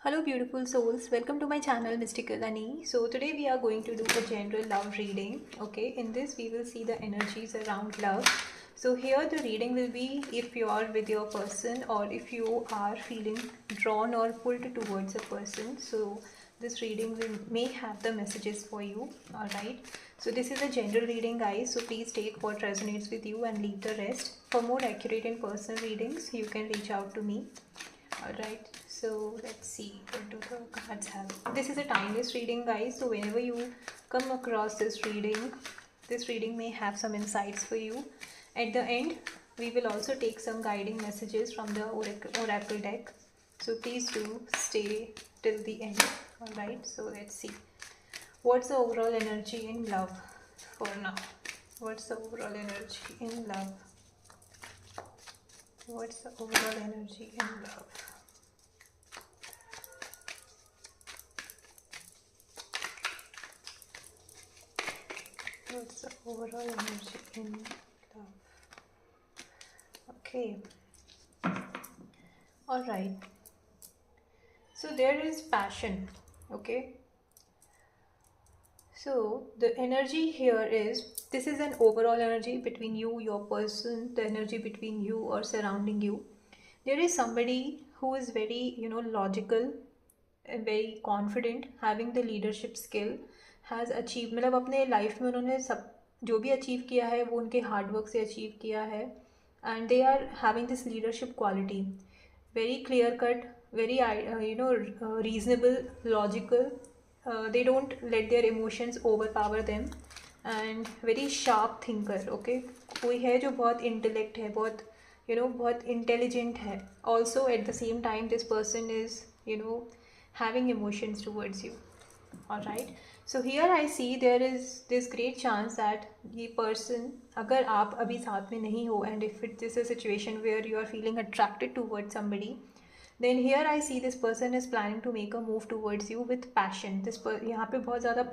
Hello beautiful souls, welcome to my channel Mystical Ani. So today we are going to do a general love reading. Okay, in this we will see the energies around love. So here the reading will be if you are with your person or if you are feeling drawn or pulled towards a person. So this reading may have the messages for you. Alright, so this is a general reading guys, so please take what resonates with you and leave the rest. For more accurate and personal readings you can reach out to me. Alright, so let's see what do the cards have. This is a timeless reading guys, so whenever you come across this reading may have some insights for you. At the end we will also take some guiding messages from the oracle deck, so please do stay till the end. Alright, so let's see what's the overall energy in love for now. What's the overall energy in love? What's the overall energy in love? What's the overall energy in love? Okay. Alright. So there is passion. Okay. So the energy here is, this is an overall energy between you, your person, the energy between you or surrounding you. There is somebody who is very, logical, very confident, having the leadership skill, has achieved, मतलब अपने life में उन्होंने सब जो भी achieve किया है वो उनके हार्ड वर्क से अचीव किया है, and they are having this leadership quality, very clear cut, very reasonable, logical. They don't let their emotions overpower them, and very sharp thinker. Okay, कोई है जो बहुत intellect है, बहुत बहुत intelligent है. Also at the same time this person is having emotions towards you. Alright, so here I see there is this great chance that ये person, अगर आप अभी साथ में नहीं हो, and if it is a situation where you are feeling attracted towards somebody, then here I see this person is planning to make a move towards you with passion. यहाँ पे बहुत ज़्यादा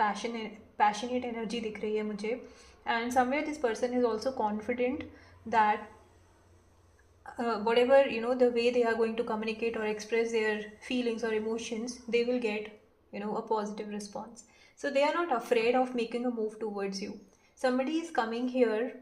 passionate energy दिख रही है मुझे, and somewhere this person is also confident that whatever the way they are going to communicate or express their feelings or emotions, they will get a positive response. So they are not afraid of making a move towards you. Somebody is coming here,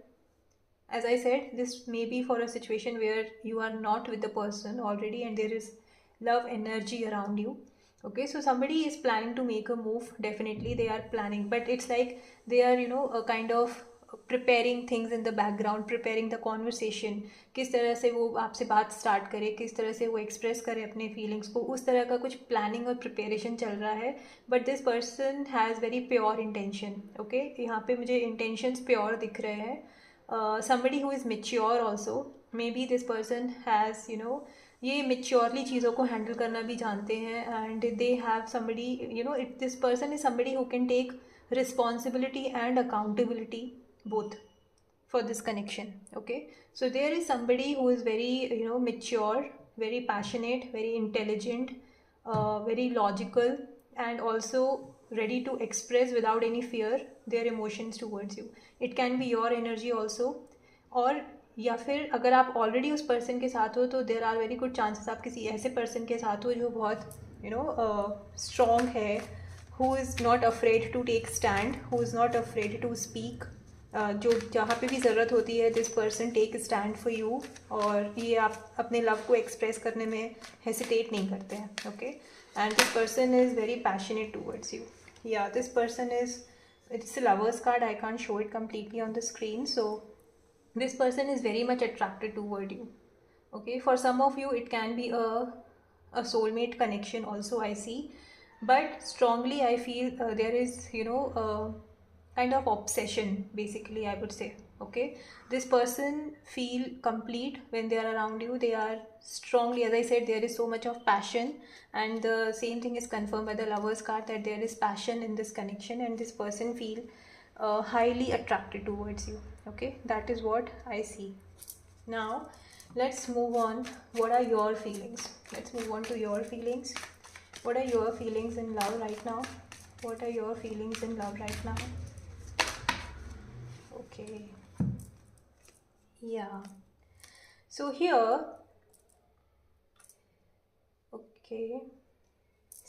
as I said, this may be for a situation where you are not with the person already and there is love energy around you. Okay, so somebody is planning to make a move. Definitely they are planning, but it's like they are a kind of preparing things in the background, preparing the conversation, किस तरह से वो आपसे बात start करे, किस तरह से वो एक्सप्रेस करे अपने फीलिंग्स को, उस तरह का कुछ प्लानिंग और प्रिपरेशन चल रहा है. But this person has very pure intention. Okay, यहाँ पे मुझे इंटेंशंस प्योर दिख रहे हैं. somebody who is mature also, maybe this person has ये मेच्योरली चीज़ों को हैंडल करना भी जानते हैं, and they have somebody, this person is somebody who can take responsibility and accountability both for this connection. Okay, so there is somebody who is very mature, very passionate, very intelligent, very logical, and also ready to express without any fear their emotions towards you. It can be your energy also, और या फिर अगर आप already उस person के साथ हो तो there are very good chances आप किसी ऐसे पर्सन के साथ हो जो बहुत स्ट्रॉन्ग है, who is not afraid to take stand, who is not afraid to speak. जो जहाँ पे भी ज़रूरत होती है this person take stand for you, और ये आप अपने लव को एक्सप्रेस करने में हेसिटेट नहीं करते हैं. Okay, and this person is very passionate towards you. या this person is, it's a lover's card. I can't show it completely on the screen, so this person is very much attracted toward you. Okay, for some of you it can be a soulmate connection also, I see, but strongly I feel there is a kind of obsession, basically I would say. Okay, this person feel complete when they are around you. They are strongly, as I said, there is so much of passion, and the same thing is confirmed by the lovers card, that there is passion in this connection and this person feel highly attracted towards you. Okay, that is what I see. Now let's move on. What are your feelings? Let's move on to your feelings. What are your feelings in love right now? What are your feelings in love right now? Okay, yeah, so here, okay,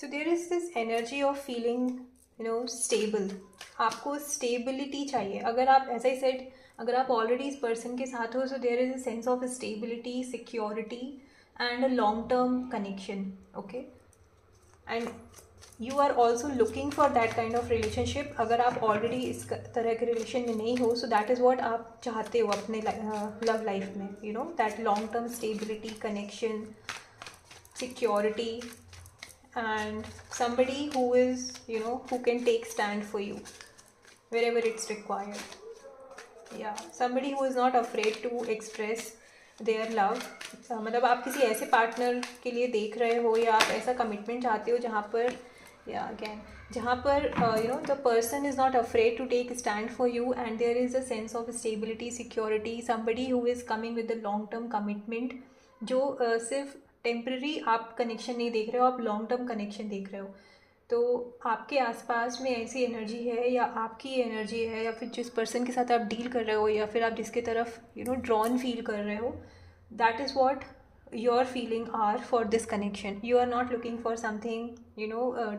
So there is this energy of feeling, stable. आपको stability चाहिए. अगर आप, as I said, अगर आप already इस person के साथ हो, so there is a sense of stability, security, and a long-term connection. Okay, and you are also looking for that kind of relationship. अगर आप already इस तरह के relation में नहीं हो, so that is what आप चाहते हो अपने love life में. That long-term stability, connection, security, and somebody who is, who can take stand for you wherever it's required. Yeah, somebody who is not afraid to express their love. मतलब आप किसी ऐसे partner के लिए देख रहे हो या आप ऐसा कमिटमेंट चाहते हो जहाँ पर, या अगेन, जहाँ पर the person is not afraid to take stand for you, and there is a sense of stability, security, somebody who is coming with a long term commitment, जो सिर्फ टेम्पररी आप कनेक्शन नहीं देख रहे हो, आप लॉन्ग टर्म कनेक्शन देख रहे हो. तो आपके आसपास में ऐसी एनर्जी है, या आपकी एनर्जी है, या फिर जिस पर्सन के साथ आप डील कर रहे हो, या फिर आप जिसके तरफ ड्रॉन फील कर रहे हो, that is what your feeling are for this connection. You are not looking for something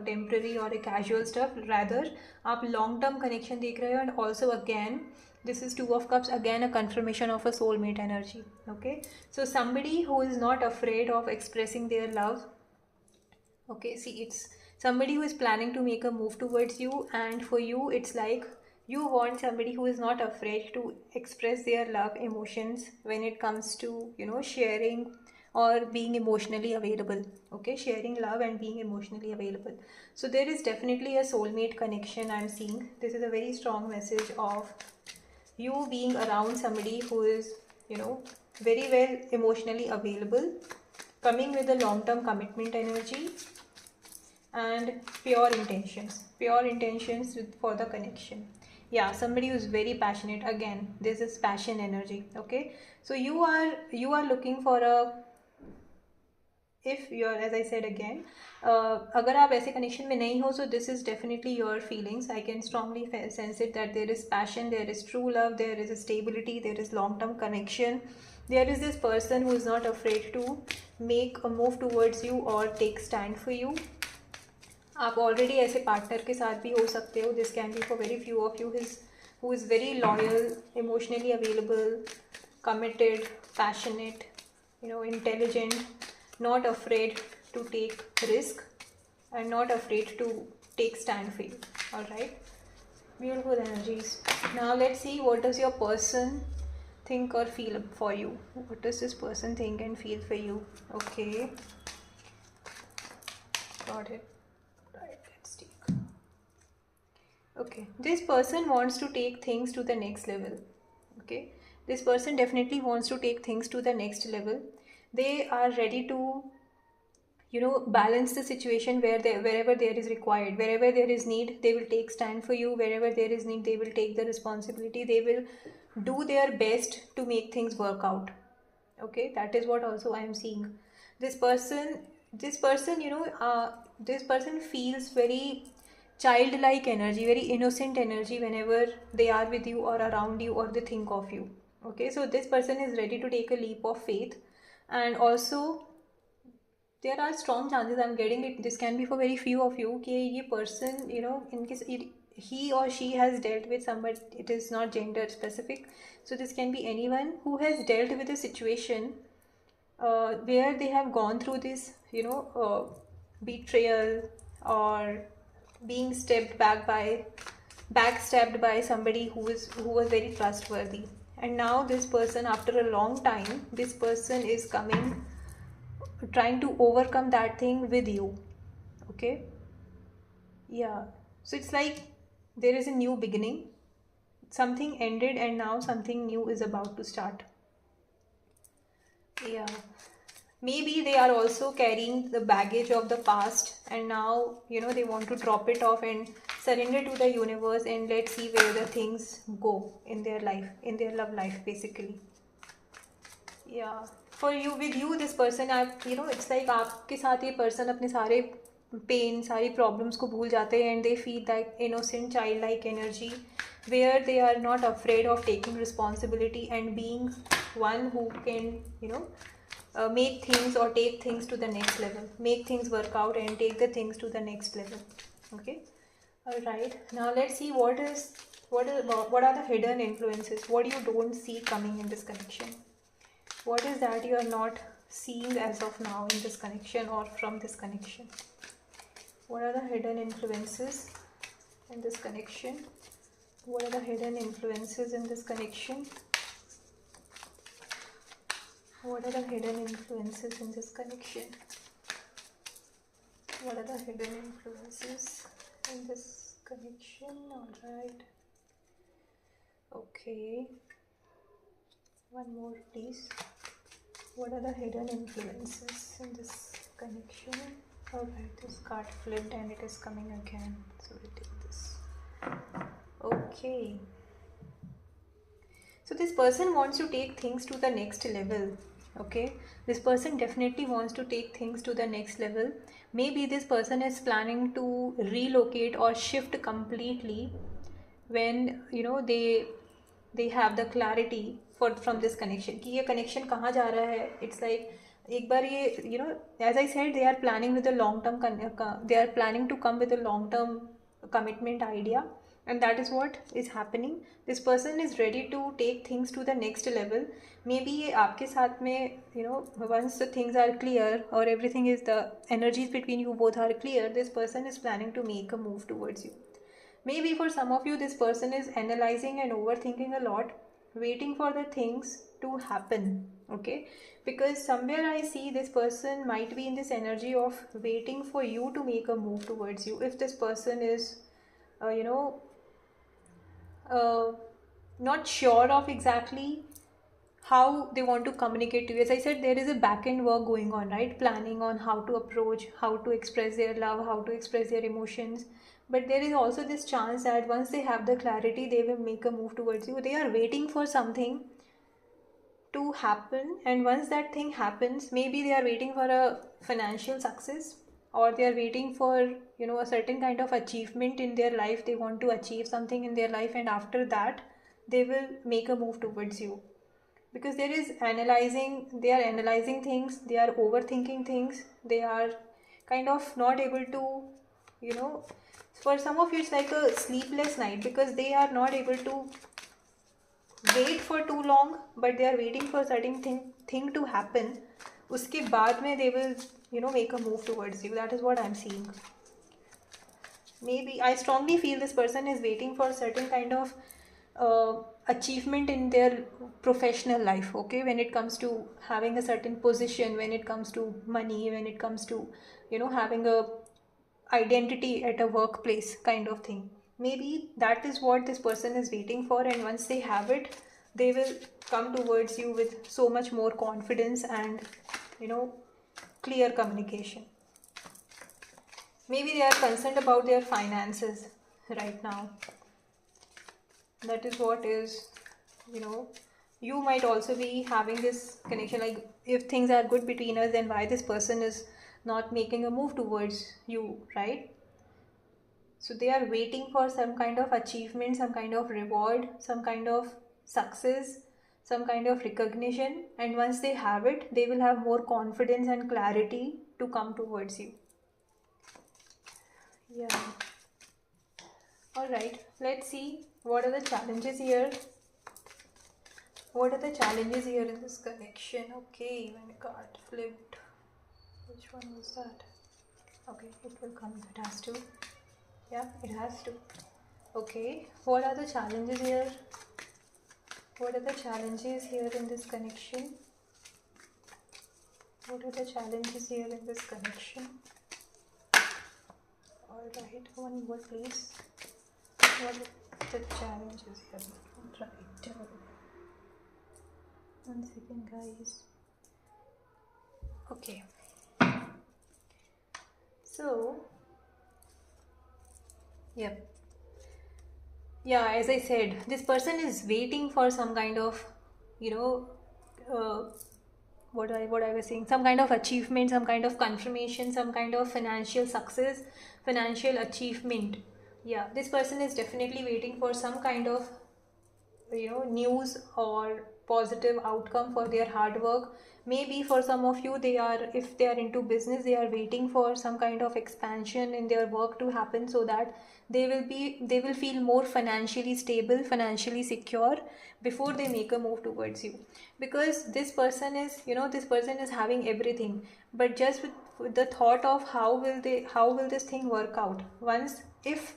temporary or a casual stuff, rather आप long term connection देख रहे हो. And also again, this is two of cups, again a confirmation of a soulmate energy. Okay, so somebody who is not afraid of expressing their love. Okay, see, it's somebody who is planning to make a move towards you, and for you it's like you want somebody who is not afraid to express their love emotions when it comes to sharing or being emotionally available. Okay, sharing love and being emotionally available. So there is definitely a soulmate connection I'm seeing. This is a very strong message of you being around somebody who is very well emotionally available, coming with a long-term commitment energy and pure intentions for the connection. Yeah, somebody who is very passionate. Again, this is passion energy. Okay, so you are looking for a, if you are, as I said again, अगर आप ऐसे connection में नहीं हो, so this is definitely your feelings. I can strongly sense it, that there is passion, there is true love, there is a stability, there is long-term connection. There is this person who is not afraid to make a move towards you or take stand for you. आप already ऐसे partner के साथ भी हो सकते हो. This can be for very few of you who is very loyal, emotionally available, committed, passionate, intelligent, not afraid to take risk, and not afraid to take stand for you. All right, beautiful energies. Now let's see, what does your person think or feel for you? What does this person think and feel for you? Okay, got it. Right, let's take. Okay, this person wants to take things to the next level. Okay, this person definitely wants to take things to the next level. They are ready to balance the situation wherever there is required. Wherever there is need, they will take stand for you. Wherever there is need, they will take the responsibility. They will do their best to make things work out. Okay, that is what also I am seeing. This person this person feels very childlike energy, very innocent energy whenever they are with you or around you or they think of you. Okay, so this person is ready to take a leap of faith. And also there are strong chances I'm getting it, this can be for very few of you, कि ये person in case he or she has dealt with somebody, it is not gender specific, so this can be anyone who has dealt with a situation where they have gone through this betrayal or being backstabbed by somebody who was very trustworthy. And now this person, after a long time, this person is coming, trying to overcome that thing with you. Okay, yeah, so it's like there is a new beginning. Something ended and now something new is about to start. Yeah, maybe they are also carrying the baggage of the past, and now they want to drop it off and surrender to the universe, and let's see where the things go in their life, in their love life, basically. Yeah, for you, with you, this person, it's like आपके साथ ये person अपने सारे pain, सारी problems को भूल जाते हैं, and they feel that innocent childlike energy where they are not afraid of taking responsibility and being one who can make things or take things to the next level, make things work out and take the things to the next level. Okay, all right, now let's see what are the hidden influences, what you don't see coming in this connection. What is that you are not seeing as of now in this connection or from this connection? What are the hidden influences in this connection? What are the hidden influences in this connection? What are the hidden influences in this connection? What are the hidden influences in this connection? Alright. Okay. One more, please. What are the hidden influences in this connection? Alright, this card flipped and it is coming again. So we take this. Okay. So this person wants to take things to the next level. Okay, this person definitely wants to take things to the next level. Maybe this person is planning to relocate or shift completely when they have the clarity from this connection कि ये connection कहाँ जा रहा है. It's like एक बार ये as I said, they are planning with a long term they are planning to come with a long term commitment idea, and that is what is happening. This person is ready to take things to the next level. Maybe ये आपके साथ में once the things are clear or everything is, the energies between you both are clear, this person is planning to make a move towards you. Maybe for some of you, this person is analyzing and overthinking a lot, waiting for the things to happen. Okay, because somewhere I see this person might be in this energy of waiting for you to make a move towards you. If this person is not sure of exactly how they want to communicate to you. As I said, there is a back end work going on, right? Planning on how to approach, how to express their love, how to express their emotions. But there is also this chance that once they have the clarity, they will make a move towards you. They are waiting for something to happen, and once that thing happens, maybe they are waiting for a financial success, or they are waiting for a certain kind of achievement in their life. They want to achieve something in their life, and after that they will make a move towards you, because they are analyzing things, they are overthinking things, they are kind of not able to for some of you it's like a sleepless night, because they are not able to wait for too long, but they are waiting for certain thing to happen. Uske baad mein they will make a move towards you. That is what I'm seeing. Maybe I strongly feel this person is waiting for certain kind of achievement in their professional life. Okay, when it comes to having a certain position, when it comes to money, when it comes to having a identity at a workplace kind of thing. Maybe that is what this person is waiting for, and once they have it, they will come towards you with so much more confidence and clear communication. Maybe they are concerned about their finances right now. That is what is you might also be having this connection, like if things are good between us, then why this person is not making a move towards you, right? So they are waiting for some kind of achievement, some kind of reward, some kind of success, some kind of recognition, and once they have it, they will have more confidence and clarity to come towards you. Yeah. Alright, let's see what are the challenges here. What are the challenges here in this connection? Okay, when the card flipped, which one was that? Okay, it will come if it has to. Yeah, it has to. Okay, what are the challenges here? What are the challenges here in this connection? What are the challenges here in this connection? Alright, one more please. What are the challenges here? Right. One second, guys. Okay. So, yep. Yeah, as I said, this person is waiting for some kind of, what I was saying, some kind of achievement, some kind of confirmation, some kind of financial success, financial achievement. Yeah, this person is definitely waiting for some kind of news or positive outcome for their hard work. Maybe for some of you, if they are into business, they are waiting for some kind of expansion in their work to happen, so that they will feel more financially stable, financially secure before they make a move towards you. Because this person is having everything, but just with the thought of how will this thing work out. Once, if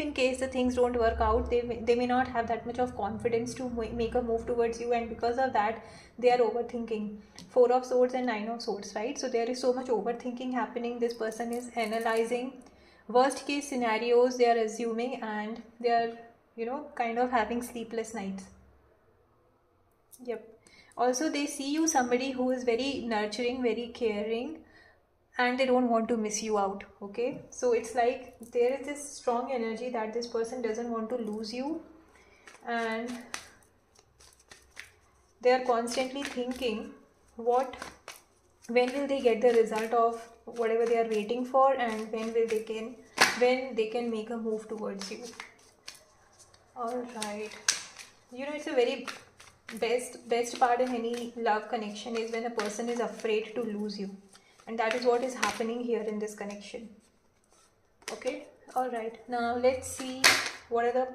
in case the things don't work out, they may not have that much of confidence to make a move towards you, and because of that they are overthinking. Four of swords and nine of swords, right? So there is so much overthinking happening. This person is analyzing worst case scenarios, they are assuming, and they are kind of having sleepless nights. Yep. Also, they see you somebody who is very nurturing, very caring, and they don't want to miss you out. Okay, so it's like there is this strong energy that this person doesn't want to lose you, and they are constantly thinking when will they get the result of whatever they are waiting for, and when they can make a move towards you. All right, it's a very best part in any love connection is when a person is afraid to lose you, and that is what is happening here in this connection. Okay, all right, now let's see what are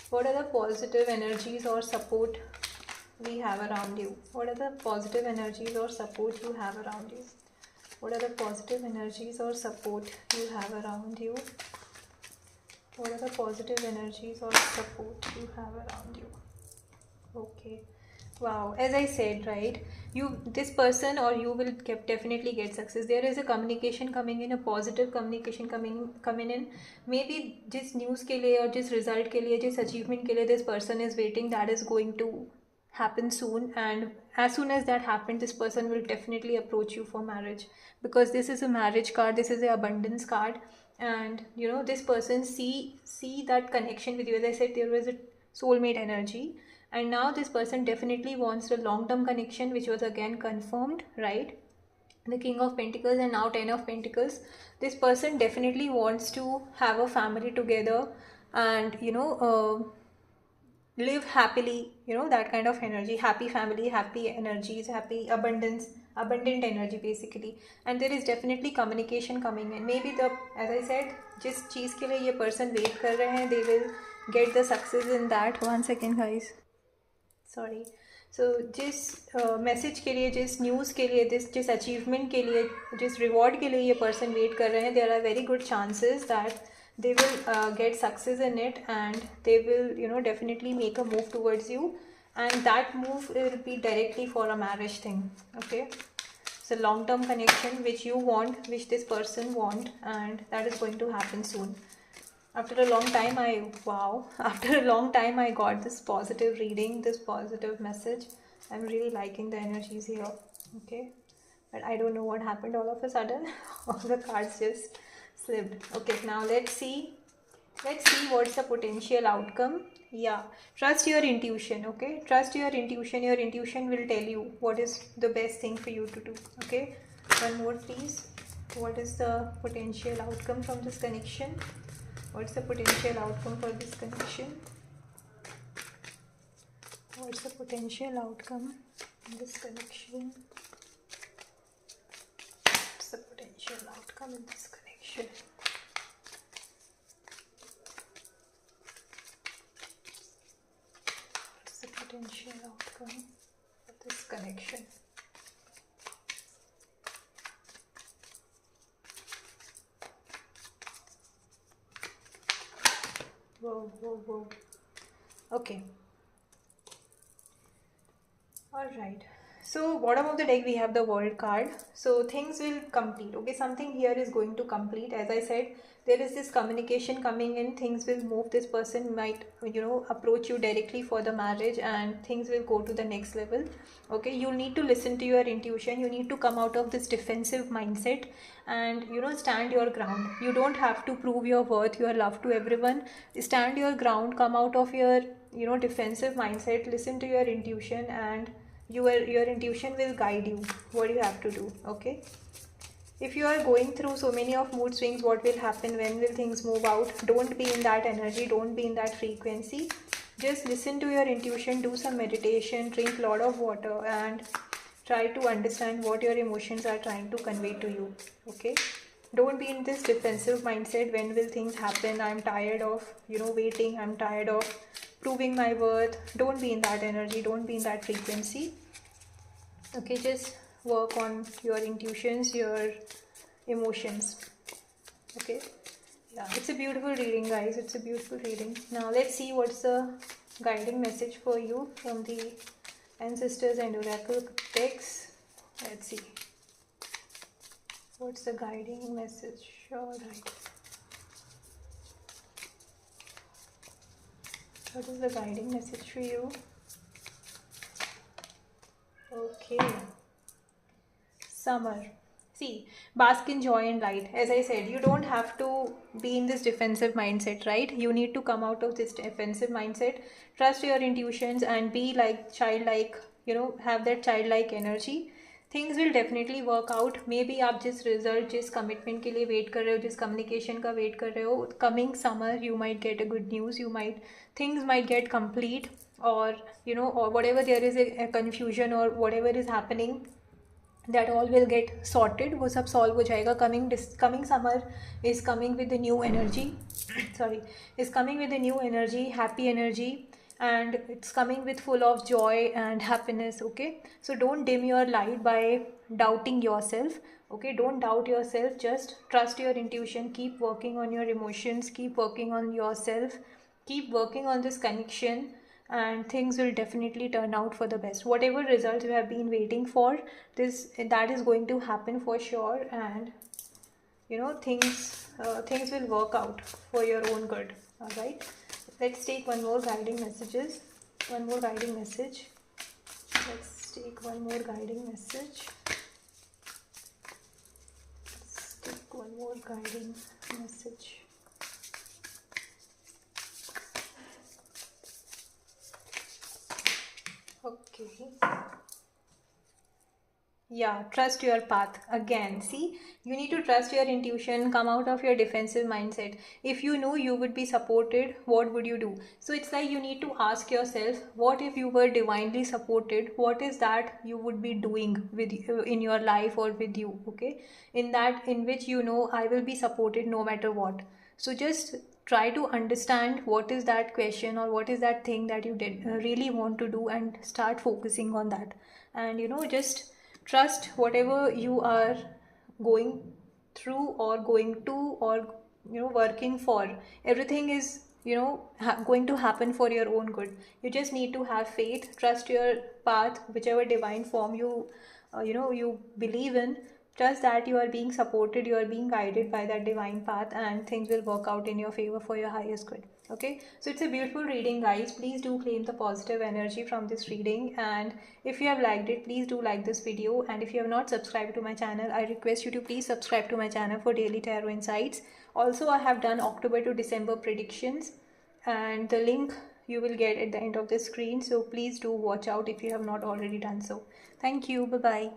the positive energies or support we have around you. What are the positive energies or support you have around you? What are the positive energies or support you have around you? What are the positive energies or support you have around you? Okay, wow, as I said, right, this person or you will definitely get success. There is a communication coming in, a positive communication coming in. Maybe जिस news के लिए और जिस result के लिए, जिस achievement के लिए this person is waiting, that is going to happen soon, and as soon as that happens, this person will definitely approach you for marriage, because this is a marriage card, this is an abundance card, and this person see that connection with you. As I said, there was a soulmate energy, and now this person definitely wants a long-term connection, which was again confirmed, right? The King of Pentacles and now Ten of Pentacles. This person definitely wants to have a family together, and live happily, that kind of energy. Happy family, happy energies, happy abundant energy basically. And there is definitely communication coming in. Maybe as I said, जिस चीज़ के लिए ये person wait कर रहे हैं, they will get the success in that. 1 second guys, sorry. So जिस message के लिए, जिस न्यूज़ के लिए, जिस अचीवमेंट के लिए, जिस रिवॉर्ड के लिए ये पर्सन वेट कर रहे हैं, there are very good chances that they will get success in it, and they will definitely make a move towards you, and that move will be directly for a marriage thing. Okay, it's a long-term connection which you want, which this person want, and that is going to happen soon. After a long time after a long time I got this positive reading, this positive message. I'm really liking the energies here. Okay, but I don't know what happened all of a sudden. All the cards just slipped. Okay, now let's see what's the potential outcome. Yeah, trust your intuition. Okay, trust your intuition. Your intuition will tell you what is the best thing for you to do. Okay, one more please. What is the potential outcome from this connection? What's the potential outcome for this connection? What's the potential outcome in this connection? What's the potential outcome in this connection? What's the potential outcome of this connection? Whoa. Okay. All right. So bottom of the deck we have the World card. So things will complete. Okay, something here is going to complete. As I said, there is this communication coming in. Things will move. This person might approach you directly for the marriage, and things will go to the next level. Okay, you need to listen to your intuition. You need to come out of this defensive mindset and stand your ground. You don't have to prove your worth, your love to everyone. Stand your ground. Come out of your defensive mindset. Listen to your intuition, and your intuition will guide you what you have to do. Okay, if you are going through so many of mood swings, what will happen, when will things move out? Don't be in that energy, don't be in that frequency. Just listen to your intuition, do some meditation, drink a lot of water, and try to understand what your emotions are trying to convey to you. Okay, don't be in this defensive mindset. When will things happen? I'm tired of waiting. I'm tired of proving my worth. Don't be in that energy. Don't be in that frequency. Okay, just work on your intuitions, your emotions. Okay, yeah, it's a beautiful reading, guys. It's a beautiful reading. Now let's see what's the guiding message for you from the ancestors and oracle decks. Let's see what's the guiding message. All right, what is the guiding message for you? Okay, summer. See, bask in joy and light. As I said, you don't have to be in this defensive mindset, right? You need to come out of this defensive mindset. Trust your intuitions and be like childlike, have that childlike energy. Things will definitely work out. Maybe आप जिस result, जिस commitment के लिए wait कर रहे हो, जिस communication का wait कर रहे हो, coming summer you might get a good news. Things might get complete, or or whatever there is a confusion or whatever is happening, that all will get sorted. वो सब solve हो जाएगा. Coming summer is coming with a new energy. Sorry, is coming with a new energy, happy energy, and it's coming with full of joy and happiness. Okay, so don't dim your light by doubting yourself. Okay, don't doubt yourself, just trust your intuition, keep working on your emotions, keep working on yourself, keep working on this connection, and things will definitely turn out for the best. Whatever results you have been waiting for, that is going to happen for sure. And things will work out for your own good. All right, let's take one more guiding message. Let's take one more guiding message. Okay. Yeah, trust your path. Again, see, you need to trust your intuition, come out of your defensive mindset. If you knew you would be supported, what would you do? So it's like you need to ask yourself, what if you were divinely supported? What is that you would be doing with in your life or with you? Okay, in which I will be supported no matter what. So just try to understand what is that question or what is that thing that you did really want to do, and start focusing on that. And just trust whatever you are going through or going to, or working for. Everything is going to happen for your own good. You just need to have faith, trust your path, whichever divine form you believe in. Trust that you are being supported, you are being guided by that divine path, and things will work out in your favor for your highest good. Okay, so it's a beautiful reading, guys. Please do claim the positive energy from this reading, and if you have liked it, please do like this video. And if you have not subscribed to my channel, I request you to please subscribe to my channel for daily tarot insights. Also, I have done October to December predictions, and the link you will get at the end of the screen, so please do watch out if you have not already done so. Thank you. Bye bye.